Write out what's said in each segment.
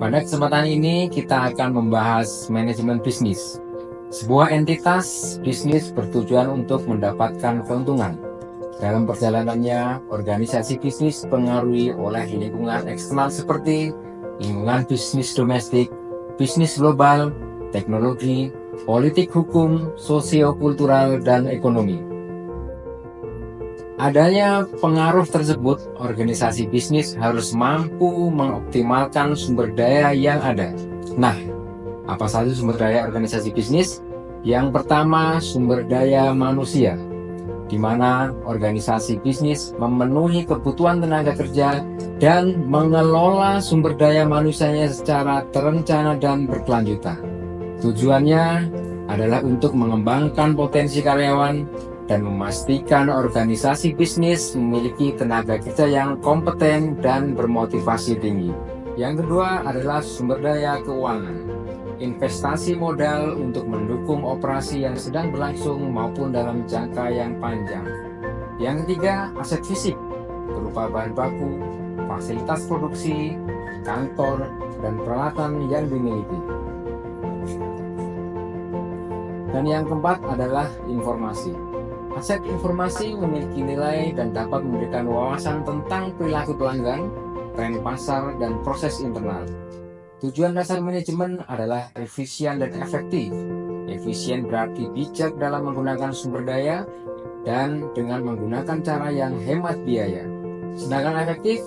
Pada kesempatan ini kita akan membahas manajemen bisnis. Sebuah entitas bisnis bertujuan untuk mendapatkan keuntungan. Dalam perjalanannya, organisasi bisnis dipengaruhi oleh lingkungan eksternal seperti lingkungan bisnis domestik, bisnis global, teknologi, politik hukum, sosio-kultural, dan ekonomi. Adanya pengaruh tersebut, organisasi bisnis harus mampu mengoptimalkan sumber daya yang ada. Nah, apa saja sumber daya organisasi bisnis? Yang pertama, sumber daya manusia, di mana organisasi bisnis memenuhi kebutuhan tenaga kerja dan mengelola sumber daya manusianya secara terencana dan berkelanjutan. Tujuannya adalah untuk mengembangkan potensi karyawan dan memastikan organisasi bisnis memiliki tenaga kerja yang kompeten dan bermotivasi tinggi. Yang kedua adalah sumber daya keuangan, investasi modal untuk mendukung operasi yang sedang berlangsung maupun dalam jangka yang panjang. Yang ketiga, aset fisik berupa bahan baku, fasilitas produksi, kantor, dan peralatan yang dimiliki. Dan yang keempat adalah informasi. Aset informasi memiliki nilai dan dapat memberikan wawasan tentang perilaku pelanggan, tren pasar, dan proses internal. Tujuan dasar manajemen adalah efisien dan efektif. Efisien berarti bijak dalam menggunakan sumber daya dan dengan menggunakan cara yang hemat biaya. Sedangkan efektif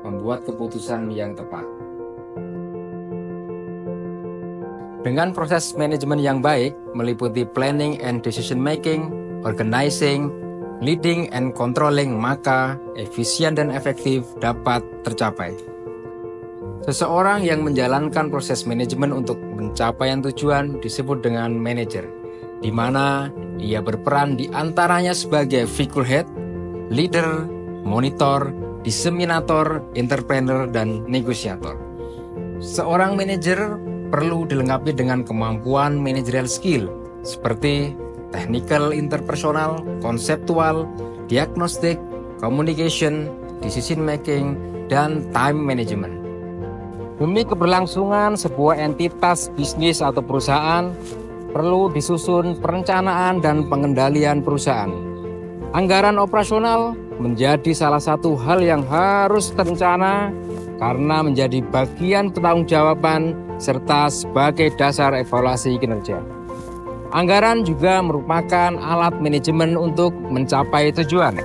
membuat keputusan yang tepat. Dengan proses manajemen yang baik meliputi planning and decision making, organizing, leading and controlling, maka efisien dan efektif dapat tercapai. Seseorang yang menjalankan proses manajemen untuk pencapaian tujuan disebut dengan manajer, di mana ia berperan di antaranya sebagai figurehead, leader, monitor, diseminator, entrepreneur, dan negosiator. Seorang manajer perlu dilengkapi dengan kemampuan managerial skill seperti technical interpersonal, konseptual, diagnostik, communication, decision making, dan time management. Demi keberlangsungan sebuah entitas bisnis atau perusahaan, perlu disusun perencanaan dan pengendalian perusahaan. Anggaran operasional menjadi salah satu hal yang harus terencana karena menjadi bagian pertanggungjawaban serta sebagai dasar evaluasi kinerja. Anggaran juga merupakan alat manajemen untuk mencapai tujuan.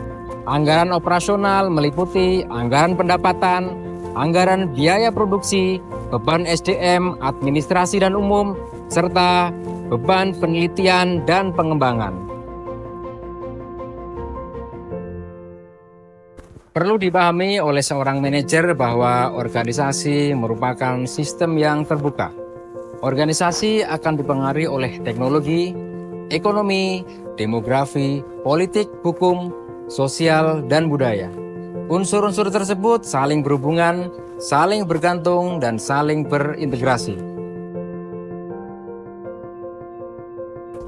Anggaran operasional meliputi anggaran pendapatan, anggaran biaya produksi, beban SDM, administrasi dan umum, serta beban penelitian dan pengembangan. Perlu dipahami oleh seorang manajer bahwa organisasi merupakan sistem yang terbuka. Organisasi akan dipengaruhi oleh teknologi, ekonomi, demografi, politik, hukum, sosial, dan budaya. Unsur-unsur tersebut saling berhubungan, saling bergantung, dan saling berintegrasi.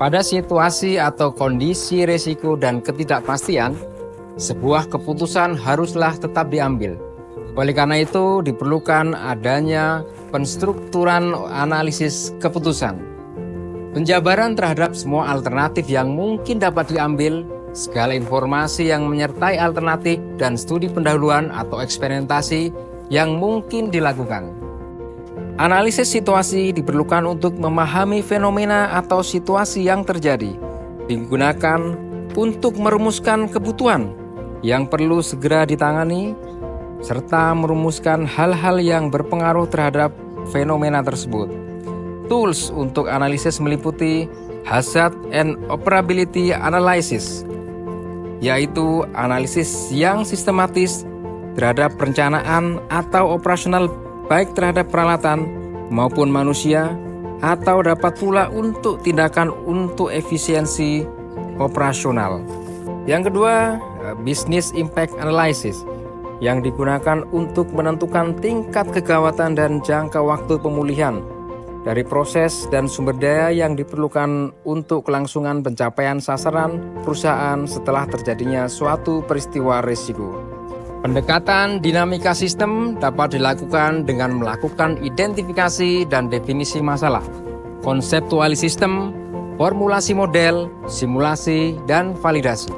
Pada situasi atau kondisi risiko dan ketidakpastian, sebuah keputusan haruslah tetap diambil. Oleh karena itu, diperlukan adanya penstrukturan analisis keputusan, penjabaran terhadap semua alternatif yang mungkin dapat diambil, segala informasi yang menyertai alternatif, dan studi pendahuluan atau eksperimentasi yang mungkin dilakukan. Analisis situasi diperlukan untuk memahami fenomena atau situasi yang terjadi, digunakan untuk merumuskan kebutuhan yang perlu segera ditangani, serta merumuskan hal-hal yang berpengaruh terhadap fenomena tersebut. Tools untuk analisis meliputi hazard and operability analysis, yaitu analisis yang sistematis terhadap perencanaan atau operasional baik terhadap peralatan maupun manusia, atau dapat pula untuk tindakan untuk efisiensi operasional. Yang kedua, business impact analysis, yang digunakan untuk menentukan tingkat kegawatan dan jangka waktu pemulihan dari proses dan sumber daya yang diperlukan untuk kelangsungan pencapaian sasaran perusahaan setelah terjadinya suatu peristiwa risiko. Pendekatan dinamika sistem dapat dilakukan dengan melakukan identifikasi dan definisi masalah, konseptualisasi sistem, formulasi model, simulasi, dan validasi,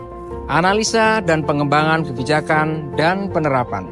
analisa dan pengembangan kebijakan dan penerapan.